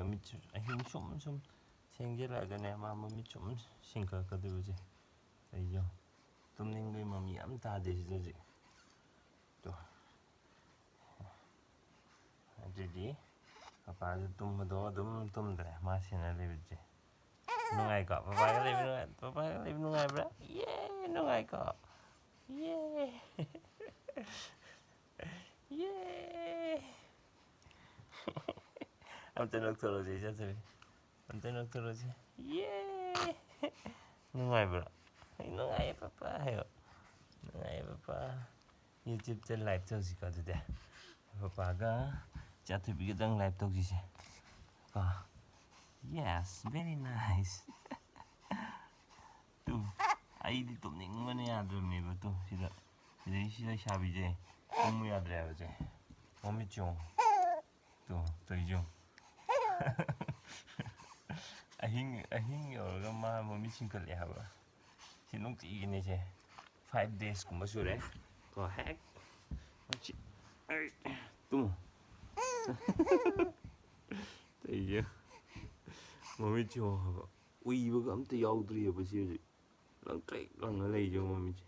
ꯃꯃꯤꯠ ꯑꯍꯤꯡ ꯁꯨꯝ ꯁꯦꯡꯖꯜꯂꯛꯑꯒꯅꯦ ꯃꯥ ꯃꯃꯤꯠ ꯁꯨꯝ ꯁꯤꯡꯀꯠꯂꯛꯀꯗꯣꯏꯕꯁꯦ ꯑꯩꯁꯨ ꯇꯨꯝꯅꯤꯡꯕꯒꯤ ꯃꯃꯤ ꯌꯥꯝ ꯇꯥꯗꯦ ꯁꯤꯗ ꯍꯧꯖꯤꯛ ꯇꯣ ꯑꯗꯨꯗꯤ ꯄꯄꯥꯁꯨ ꯇꯨꯝꯕꯗꯣ ꯑꯗꯨꯝ ꯇꯨꯝꯗ꯭ꯔꯦ ꯃꯥ ꯁꯦꯟꯅ ꯂꯩꯕꯁꯦ ꯅꯨꯡꯉꯥꯏꯀꯣ ꯄꯄꯥꯒ ꯂꯩꯕ ꯅꯨꯡꯉꯥꯏꯕ꯭ꯔꯥ ꯌꯦ ꯅꯨꯡꯉꯥꯏꯀꯣ ꯌꯦ ꯌꯦ ꯑꯝꯇ ꯅꯣꯛꯊꯣꯔꯛꯑꯣꯁꯦ ꯏꯆꯟꯊꯣꯏꯕꯤ ꯑꯝꯇ ꯅꯣꯛꯊꯣꯔꯛꯑꯣꯁꯦ ꯌꯦ ꯅꯨꯡꯉꯥꯏꯕ꯭ꯔꯥ ꯅꯨꯡꯉꯥꯏꯌꯦ ꯄꯄꯥ ꯍꯥꯏꯌꯣ ꯅꯨꯡꯉꯥꯏꯌꯦ ꯄꯄꯥ ꯌꯨꯇ꯭ꯌꯨꯕꯇ ꯂꯥꯏꯚ ꯇꯧꯁꯤꯀꯣ ꯑꯗꯨꯗꯤ ꯄꯄꯥꯒ ꯏꯆꯥꯊꯣꯏꯕꯤꯒꯗꯪ ꯂꯥꯏꯚ ꯇꯧꯁꯤꯁꯦ ꯀꯣ ꯌꯦꯁ ꯚꯦꯔꯤ ꯅꯥꯏꯁ ꯇꯨ ꯑꯩꯗꯤ ꯇꯨꯝꯅꯤꯡꯕꯅ ꯌꯥꯗ꯭ꯔꯕꯅꯦꯕ ꯇꯨ ꯁꯤꯗꯩ ꯁꯤ ꯂꯩꯁꯥꯕꯤꯁꯦ ꯇꯨꯝꯕ ꯌꯥꯗ꯭ꯔꯦ ꯍꯥꯏꯕꯁꯦ ꯃꯃꯤꯠ ꯌꯦꯡꯉꯨ ꯇꯨ ꯇꯧꯔꯤꯁꯦ ꯌꯦꯡꯉꯨ ꯑꯍꯤꯡ ꯌꯧꯔꯒ ꯃꯥ ꯃꯃꯤꯠ ꯁꯤꯡꯀꯠꯂꯦ ꯍꯥꯏꯕ ꯁꯤ ꯅꯨꯡꯇꯤꯒꯤꯅꯤꯁꯦ 5 days ꯁꯨꯔꯦ ꯀꯣ ꯍꯦꯛ ꯇꯨꯝꯃꯨ ꯇꯧꯔꯤꯁꯦ ꯃꯃꯤꯠ ꯌꯦꯡꯉꯨ ꯍꯥꯏꯕ ꯎꯏꯕꯒ ꯑꯝꯇ ꯌꯥꯎꯗ꯭ꯔꯤꯑꯕ ꯁꯤ ꯍꯧꯖꯤꯛ ꯂꯪꯇ꯭ꯔꯤꯛ ꯂꯪꯉ ꯂꯩꯁꯦ ꯃꯃꯤꯠꯁꯦ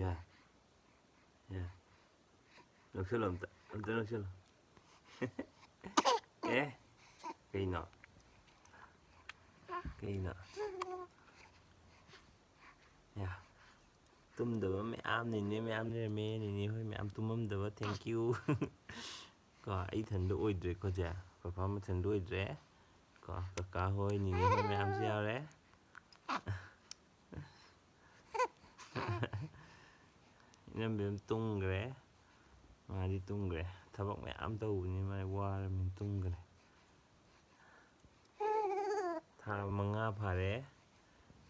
ꯌꯥ ꯅꯣꯛꯁꯜꯂꯣ ꯑꯝꯇ ꯅꯣꯛꯁꯜꯂꯣ ꯀꯩꯅꯣ ꯌꯥ ꯇꯨꯝꯗꯕ ꯃꯌꯥꯝ ꯅꯤꯅꯦ ꯃꯌꯥꯝ ꯂꯩꯔꯝꯃꯦ ꯅꯤꯅꯦ ꯍꯣꯏ ꯃꯌꯥꯝ ꯇꯨꯝꯃꯝꯗꯕ ꯊꯦꯡꯀ꯭ꯌꯨ ꯀꯣ ꯑꯩ ꯏꯊꯟꯗ ꯑꯣꯏꯗ꯭ꯔꯦꯀꯣ ꯁꯦ ꯄꯄꯥ ꯃꯊꯟꯗ ꯑꯣꯏꯗ꯭ꯔꯦ ꯀꯣ ꯀꯀꯥ ꯍꯣꯏ ꯅꯤꯅꯦ ꯍꯣꯏ ꯃꯌꯥꯝꯁꯨ ꯌꯥꯎꯔꯦ ꯏꯅꯝꯕꯦꯝ ꯇꯨꯝꯈ꯭ꯔꯦ ꯃꯥꯗꯤ ꯇꯨꯝꯈ꯭ꯔꯦ ꯊꯕꯛ ꯃꯌꯥꯝ ꯇꯧꯕꯅꯤ ꯃꯥ ꯋꯥꯔꯕꯅꯤꯅ ꯇꯨꯝꯈ꯭ꯔꯦ ꯊꯥ 5 ꯐꯥꯔꯦ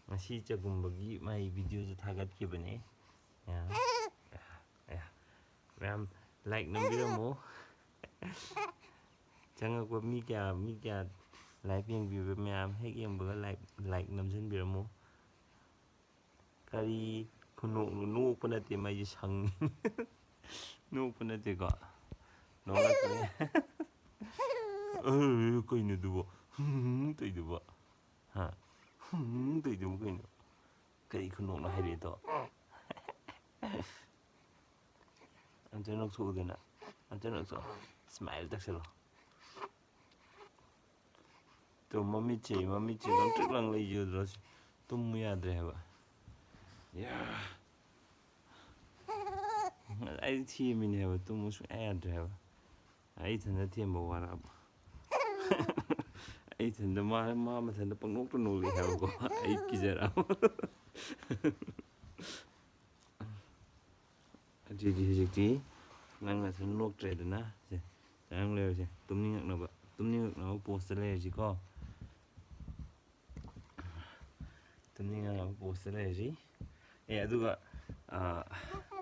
ꯉꯁꯤ ꯆꯒꯨꯝꯕꯒꯤ ꯃꯥꯒꯤ ꯚꯤꯗꯤꯑꯣꯁꯨ ꯊꯥꯒꯠꯈꯤꯕꯅꯦ ꯃꯌꯥꯝ ꯂꯥꯏꯛ ꯅꯝꯕꯤꯔꯝꯃꯨ ꯆꯪꯉꯛꯄ ꯃꯤ ꯀꯌꯥ ꯂꯥꯏꯚ ꯌꯦꯡꯕꯤꯕ ꯃꯌꯥꯝ ꯍꯦꯛ ꯌꯦꯡꯕꯒ ꯂꯥꯏꯛ ꯅꯝꯁꯤꯟꯕꯤꯔꯝꯃꯨ ꯀꯔꯤ ꯈꯨꯅꯣꯛꯅꯣ ꯅꯣꯛꯄ ꯅꯠꯇꯦ ꯃꯩꯁꯦ ꯁꯪꯉꯤ ꯅꯣꯛꯄ ꯅꯠꯇꯦꯀꯣ ꯅꯣꯛꯂꯛꯄꯅꯤ ꯀꯩꯅꯣ ꯑꯗꯨꯕꯣ ꯇꯧꯏꯗꯨꯕꯣ ꯍꯥ ꯇꯧꯏꯗꯨꯕꯨ ꯀꯩꯅꯣ ꯀꯔꯤ ꯈꯨꯅꯣꯛꯅꯣ ꯍꯥꯏꯔꯛꯑꯦꯗꯣ ꯑꯝꯇ ꯅꯣꯛꯊꯣꯛꯎꯗꯅ ꯑꯝꯇ ꯅꯣꯛꯊꯣꯛꯑꯣ ꯏꯁꯃꯥꯏꯜ ꯇꯧꯁꯜꯂꯣ ꯇꯣ ꯃꯃꯤꯠꯁꯦ ꯂꯪꯇ꯭ꯔꯤꯛ ꯂꯪ ꯂꯩꯖꯗ꯭ꯔꯣ ꯇꯨꯝꯃꯨ ꯌꯥꯗ꯭ꯔꯦ ꯍꯥꯏꯕ ꯑꯩꯗꯤ ꯊꯦꯝꯃꯤꯅꯦ ꯍꯥꯏꯕ ꯇꯨꯝꯃꯨ ꯁꯨꯡꯌꯥ ꯌꯥꯗ꯭ꯔꯦ ꯍꯥꯏꯕ ꯑꯩ ꯏꯊꯟꯗ ꯊꯦꯝꯕ ꯋꯥꯔꯛꯑꯕ ꯑꯩ ꯏꯊꯟꯗ ꯃꯥ ꯃꯊꯟꯇ ꯄꯪꯅꯣꯛꯇ ꯅꯣꯛꯂꯛꯑꯦ ꯍꯥꯏꯕꯀꯣ ꯑꯩ ꯀꯤꯖꯔꯛꯑꯕ ꯑꯗꯨꯗꯤ ꯍꯧꯖꯤꯛꯇꯤ ꯅꯪꯅꯁꯨ ꯅꯣꯛꯇ꯭ꯔꯦꯗꯅ ꯁꯦ ꯉꯥꯏꯍꯥꯛ ꯂꯩꯔꯁꯦ ꯇꯨꯝꯅꯤꯡꯉꯛꯅꯕ ꯄꯣꯁꯇ ꯂꯩꯔꯁꯤꯀꯣ ꯇꯨꯝꯅꯤꯡꯉꯛꯅꯕ ꯄꯣꯁꯇ ꯂꯩꯔꯁꯤ ꯑꯗꯨꯒ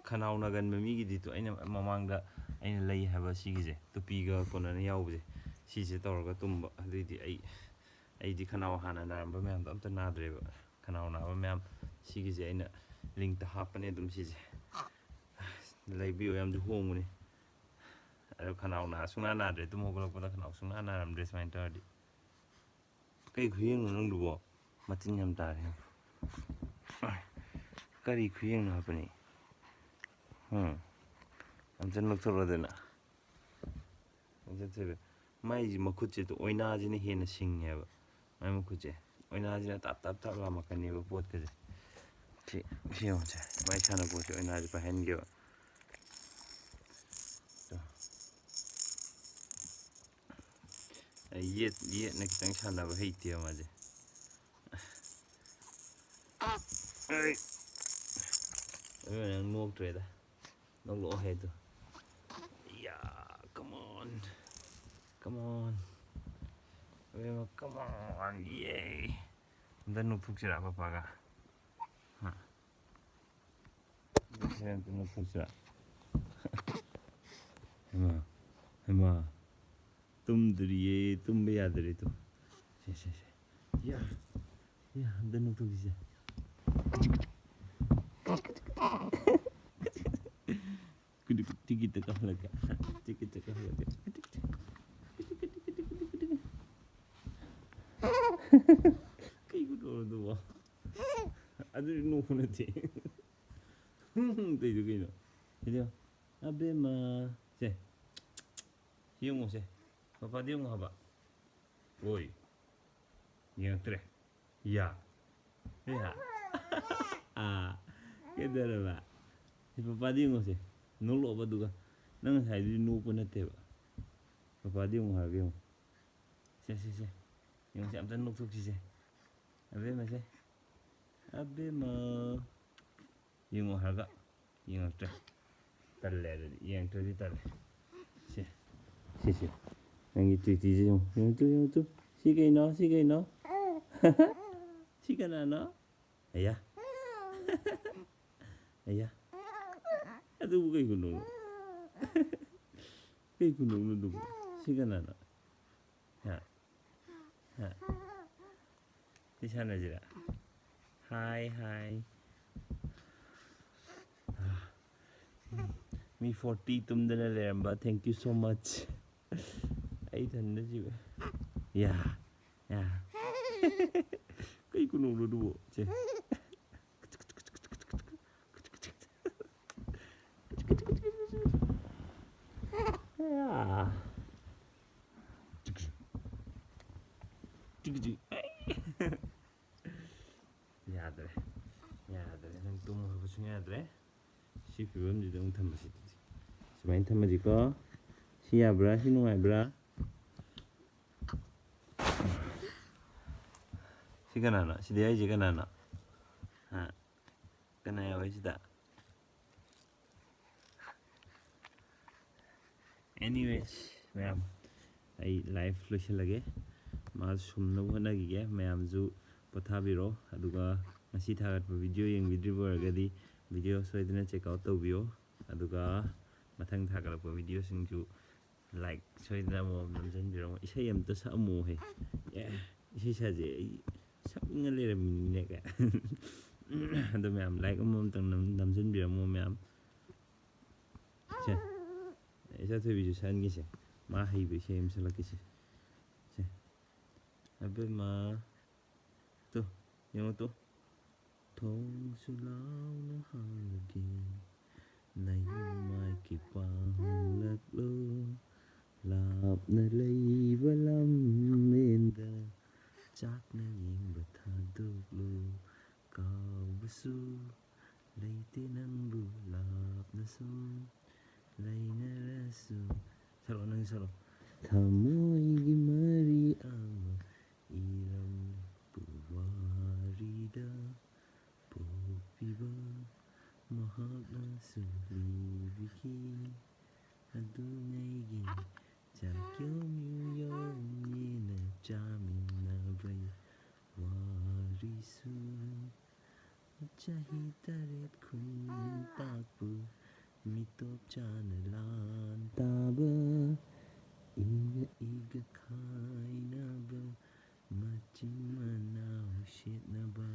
ꯈꯅꯥꯎ ꯅꯥꯒꯟꯕ ꯃꯤꯒꯤꯗꯤ ꯑꯩꯅ ꯃꯃꯥꯡꯗ ꯑꯩꯅ ꯂꯩ ꯍꯥꯏꯕ ꯁꯤꯒꯤꯁꯦ ꯇꯨꯄꯤꯒ ꯀꯣꯟꯅꯅ ꯌꯥꯎꯕꯁꯦ ꯁꯤꯁꯦ ꯇꯧꯔꯒ ꯇꯨꯝꯕ ꯑꯗꯨꯏꯗꯤ ꯑꯩꯗꯤ ꯈꯅꯥꯎ ꯍꯥꯟꯅ ꯅꯥꯔꯝꯕ ꯃꯌꯥꯝꯗꯣ ꯑꯝꯇ ꯅꯥꯗ꯭ꯔꯦꯕ ꯈꯅꯥꯎ ꯅꯥꯕ ꯃꯌꯥꯝ ꯁꯤꯒꯤꯁꯦ ꯑꯩꯅ ꯂꯤꯡꯇ ꯍꯥꯞꯄꯅꯦ ꯑꯗꯨꯝ ꯁꯤꯁꯦ ꯂꯩꯕꯤꯌꯣ ꯌꯥꯝꯁꯨ ꯍꯣꯡꯕꯅꯤ ꯑꯗꯣ ꯈꯅꯥꯎ ꯁꯨꯡꯅꯥ ꯅꯥꯗ꯭ꯔꯦ ꯇꯨꯝ ꯍꯧꯒꯠꯂꯛꯄꯗ ꯈꯅꯥꯎ ꯁꯨꯡꯅꯥ ꯅꯥꯔꯝꯗ꯭ꯔꯦ ꯁꯨꯃꯥꯏꯅ ꯇꯧꯔꯗꯤ ꯀꯩ ꯈꯨꯌꯦꯡꯅꯣ ꯅꯪꯗꯨꯕꯣ ꯃꯆꯤꯟ ꯌꯥꯝ ꯇꯥꯔꯦ ꯀꯔꯤ ꯈꯨꯌꯦꯡꯅꯣ ꯍꯥꯏꯕꯅꯤ ꯑꯝꯇ ꯅꯣꯛꯊꯣꯔꯛꯑꯣꯗꯅ ꯃꯥꯏꯁꯤ ꯃꯈꯨꯠꯁꯦ ꯑꯣꯏꯅꯥꯁꯤꯅ ꯍꯦꯟꯅ ꯁꯤꯡꯉꯦꯕ ꯃꯥꯏ ꯃꯈꯨꯠꯁꯦ ꯑꯣꯏꯅꯥꯁꯤꯅ ꯇꯞ ꯂꯥꯝꯃꯛꯀꯅꯦꯕ ꯄꯣꯠꯀꯁꯦ ꯁꯤ ꯌꯦꯡꯉꯨꯁꯦ ꯃꯥꯏ ꯁꯥꯟꯅꯄꯣꯠꯁꯦ ꯑꯣꯏꯅꯥꯁꯦ ꯄꯥꯏꯍꯟꯒꯦꯕ ꯌꯦꯠꯅ ꯈꯤꯇꯪ ꯁꯥꯟꯅꯕ ꯍꯩꯇꯦꯕ ꯃꯥꯁꯦ ꯅꯪ ꯅꯣꯛꯇ꯭ꯔꯦꯗ ꯅꯣꯛꯂꯛꯑꯣ ꯍꯥꯏꯗꯣ ꯌꯥ ꯀꯃꯣꯟ ꯀꯃꯣꯟ ꯌꯦ ꯑꯝꯇ ꯅꯣꯛꯊꯣꯛꯁꯤꯔꯥ ꯄꯄꯥꯒ ꯑꯝꯇ ꯅꯣꯛꯊꯣꯛꯁꯤꯔꯥ ꯍꯩꯃꯥ ꯇꯨꯝꯗ꯭ꯔꯤꯌꯦ ꯇꯨꯝꯕ ꯌꯥꯗ꯭ꯔꯦ ꯇꯨ ꯁꯦ ꯌꯥ ꯑꯝꯇ ꯅꯣꯛꯊꯣꯛꯈꯤꯁꯦ ꯇꯤꯀꯤꯠꯇ ꯀꯥꯞꯍꯜꯂꯛꯀꯦ ꯇꯤꯛꯀꯤ ꯇꯤꯛꯀꯤ ꯍꯥꯏꯔꯗꯤ ꯀꯩꯒꯤꯅꯣ ꯑꯗꯨꯕꯣ ꯑꯗꯨꯗꯤ ꯅꯣꯛꯄ ꯅꯠꯇꯦ ꯇꯩꯗꯨ ꯀꯩꯅꯣ ꯁꯤꯗ ꯑꯕꯦꯝꯃ ꯁꯦ ꯁꯤ ꯌꯦꯡꯉꯨꯁꯦ ꯄꯄꯥꯗꯤ ꯌꯦꯡꯉꯨ ꯍꯥꯏꯕ ꯑꯣꯏ ꯌꯦꯡꯉꯛꯇ꯭ꯔꯦ ꯌꯥ ꯌꯥ ꯀꯩꯗꯧꯔꯕ ꯁꯤ ꯄꯄꯥꯗꯤ ꯌꯦꯡꯉꯨꯁꯦ ꯅꯣꯛꯂꯛꯑꯣꯕ ꯑꯗꯨꯒ ꯅꯪ ꯉꯁꯥꯏꯗꯨꯗꯤ ꯅꯣꯛꯄ ꯅꯠꯇꯦꯕ ꯄꯄꯥꯗꯤ ꯌꯦꯡꯉꯨ ꯍꯥꯏꯔꯒ ꯌꯦꯡꯉꯨ ꯁꯦ ꯌꯦꯡꯉꯨꯁꯦ ꯑꯝꯇ ꯅꯣꯛꯊꯣꯛꯁꯤꯁꯦ ꯑꯕꯦꯝꯃꯁꯦ ꯑꯕꯦꯝꯃ ꯌꯦꯡꯉꯨ ꯍꯥꯏꯔꯒ ꯌꯦꯡꯉꯛꯇ꯭ꯔꯦ ꯇꯜꯂꯦ ꯑꯗꯨꯗꯤ ꯌꯦꯡꯉꯛꯇ꯭ꯔꯗꯤ ꯇꯜꯂꯦ ꯁꯤꯁꯦ ꯅꯪꯒꯤ ꯇ꯭ꯋꯤꯇꯤꯁꯦ ꯌꯦꯡꯉꯨ ꯁꯤ ꯀꯩꯅꯣ ꯁꯤ ꯀꯅꯥꯅꯣ ꯑꯌꯥ ꯑꯌꯥ ꯑꯗꯨꯕꯨ ꯀꯩ ꯈꯨꯅꯣꯛꯅꯣ ꯀꯩ ꯈꯨꯅꯣꯛꯅꯣ ꯑꯗꯨꯕꯨ ꯁꯤ ꯀꯅꯥꯅꯣ ꯍꯥ ꯁꯤ ꯁꯥꯟꯅꯁꯤꯔꯥ ꯍꯥꯏ ꯃꯤ 40 ꯇꯨꯝꯗꯅ ꯂꯩꯔꯝꯕ ꯊꯦꯡꯛ ꯌꯨ ꯁꯣ ꯃꯆ ꯑꯩ ꯊꯟꯗꯁꯤꯕ ꯌꯥ ꯀꯩ ꯈꯨꯅꯣꯛꯅꯣ ꯑꯗꯨꯕꯨ ꯁꯦ ꯌꯥꯗ꯭ꯔꯦ ꯅꯪ ꯇꯨꯝꯃꯨ ꯍꯥꯏꯕ ꯁꯨꯡꯌꯥ ꯌꯥꯗ꯭ꯔꯦ ꯁꯤ ꯐꯤꯕꯝꯁꯤꯗ ꯑꯃꯨꯛ ꯊꯝꯕꯁꯤ ꯁꯨꯃꯥꯏꯅ ꯊꯝꯃꯁꯤꯀꯣ ꯁꯤ ꯌꯥꯕ꯭ꯔꯥ ꯁꯤ ꯅꯨꯡꯉꯥꯏꯕ꯭ꯔꯥ ꯁꯤ ꯀꯅꯥꯅꯣ ꯁꯤꯗꯤ ꯑꯩꯁꯦ ꯀꯅꯥꯅꯣ ꯀꯅꯥ ꯌꯥꯎꯋꯦ ꯁꯤꯗ ꯑꯦꯅꯤꯋꯦꯁ ꯃꯌꯥꯝ ꯑꯩ ꯂꯥꯏꯐ ꯂꯣꯏꯁꯤꯜꯂꯒꯦ ꯃꯥ ꯁꯨꯝꯅꯕ ꯍꯣꯠꯅꯈꯤꯒꯦ ꯃꯌꯥꯝꯁꯨ ꯄꯣꯊꯥꯕꯤꯔꯣ ꯑꯗꯨꯒ ꯉꯁꯤ ꯊꯥꯒꯠꯄ ꯚꯤꯗꯤꯑꯣ ꯌꯦꯡꯕꯤꯗ꯭ꯔꯤꯕ ꯑꯣꯏꯔꯒꯗꯤ ꯚꯤꯗꯤꯑꯣ ꯁꯣꯏꯗꯅ ꯆꯦꯛꯑꯥꯎꯠ ꯇꯧꯕꯤꯌꯣ ꯑꯗꯨꯒ ꯃꯊꯪ ꯊꯥꯒꯠꯂꯛꯄ ꯚꯤꯗꯤꯑꯣꯁꯤꯡꯁꯨ ꯂꯥꯏꯛ ꯁꯣꯏꯗꯅ ꯑꯃꯃꯝ ꯅꯝꯁꯤꯟꯕꯤꯔꯝꯃꯣ ꯏꯁꯩ ꯑꯃꯇ ꯁꯛꯑꯝꯃꯣꯍꯦ ꯏꯁꯩ ꯁꯛꯑꯁꯦ ꯑꯩ ꯁꯛꯅꯤꯡꯉ ꯂꯩꯔꯝꯃꯤꯅꯤꯅꯦ ꯀꯥꯏ ꯑꯗꯣ ꯃꯌꯥꯝ ꯂꯥꯏꯛ ꯑꯃꯃꯝꯇꯪ ꯅꯝꯁꯤꯟꯕꯤꯔꯝꯃꯣ ꯃꯌꯥꯝ ꯁꯦ ꯏꯆꯥꯊꯣꯏꯕꯤꯁꯨ ꯁꯛꯍꯟꯒꯦꯁꯦ ꯃꯥ ꯍꯩꯕ ꯏꯁꯩ ꯑꯃ ꯁꯛꯂꯛꯀꯦꯁꯦ ꯁꯦ ꯑꯕꯦꯝꯃ ꯇꯨ ꯌꯦꯡꯉꯨ ꯇꯨ ꯊꯣꯡꯁꯨ ꯂꯥꯎꯅ ꯍꯥꯡꯂꯒꯦ ꯅꯌꯨꯝ ꯃꯥꯏꯀꯩ ꯄꯥꯡꯂꯛꯂꯣ ꯂꯥꯞꯅ ꯂꯩꯕ ꯂꯝꯃꯦꯟꯗ ꯆꯥꯛꯅ ꯌꯦꯡꯕ ꯊꯥꯗꯣꯛꯂꯨ ꯀꯥꯎꯕꯁꯨ ꯂꯩꯇꯦ ꯅꯪꯕꯨ ꯂꯥꯞꯅꯁꯨ ꯂꯩꯅꯔꯁꯨ ꯁꯛꯂꯣ ꯅꯪ ꯁꯛꯂꯣ ꯊꯃꯣꯏꯒꯤ ꯃꯔꯤ ꯑꯃ ꯏꯔꯝꯂꯦ ꯄꯨꯋꯥꯔꯤꯗ ꯄꯣꯛꯄꯤꯕ ꯃꯍꯥꯛꯅꯁꯨ ꯂꯤꯕꯤꯈꯤ ꯑꯗꯨꯉꯩꯒꯤ ꯆꯥꯛꯌꯨꯝ ꯆꯥꯃꯤꯟꯅꯕꯩ ꯋꯥꯔꯤꯁꯨ ꯆꯍꯤ 8 ꯈꯨꯟꯇꯥꯛꯄꯨ ꯃꯤꯇꯣꯞ ꯆꯥꯅ ꯂꯥꯟ ꯇꯥꯕ ꯏꯒ ꯈꯥꯏꯅꯕ ꯃꯆꯤꯟ ꯃꯅꯥꯎ ꯁꯦꯠꯅꯕ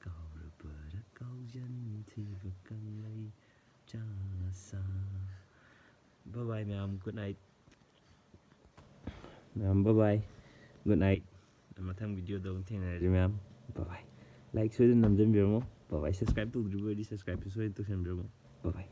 ꯀꯥꯎꯔꯕꯔ ꯀꯥꯎꯖꯟꯊꯤꯕ ꯀꯪꯂꯩ ꯆꯥꯁꯥ ꯕꯥꯏ ꯃꯌꯥꯝ ꯒꯨꯗ ꯅꯥꯏꯠ ꯃꯌꯥꯝ ꯕꯥꯏ ꯒꯨꯗ ꯅꯥꯏꯠ ꯃꯊꯪ ꯚꯤꯗꯤꯑꯣꯗ ꯑꯃꯨꯛ ꯊꯦꯡꯅꯔꯁꯤ ꯃꯌꯥꯝ ꯕꯥꯏ ꯂꯥꯏꯛ ꯁꯣꯏꯗꯅ ꯅꯝꯁꯤꯟꯕꯤꯔꯝꯃꯣ ꯕꯥꯏ ꯁꯕꯁꯀ꯭ꯔꯥꯏꯕ ꯇꯧꯗ꯭ꯔꯤꯕ ꯑꯣꯏꯔꯗꯤ ꯁꯕꯁꯀ꯭ꯔꯥꯏꯕꯁꯨ ꯁꯣꯏꯗꯅ ꯇꯧꯁꯟꯕꯤꯔꯝꯃꯣ ꯕꯥꯏ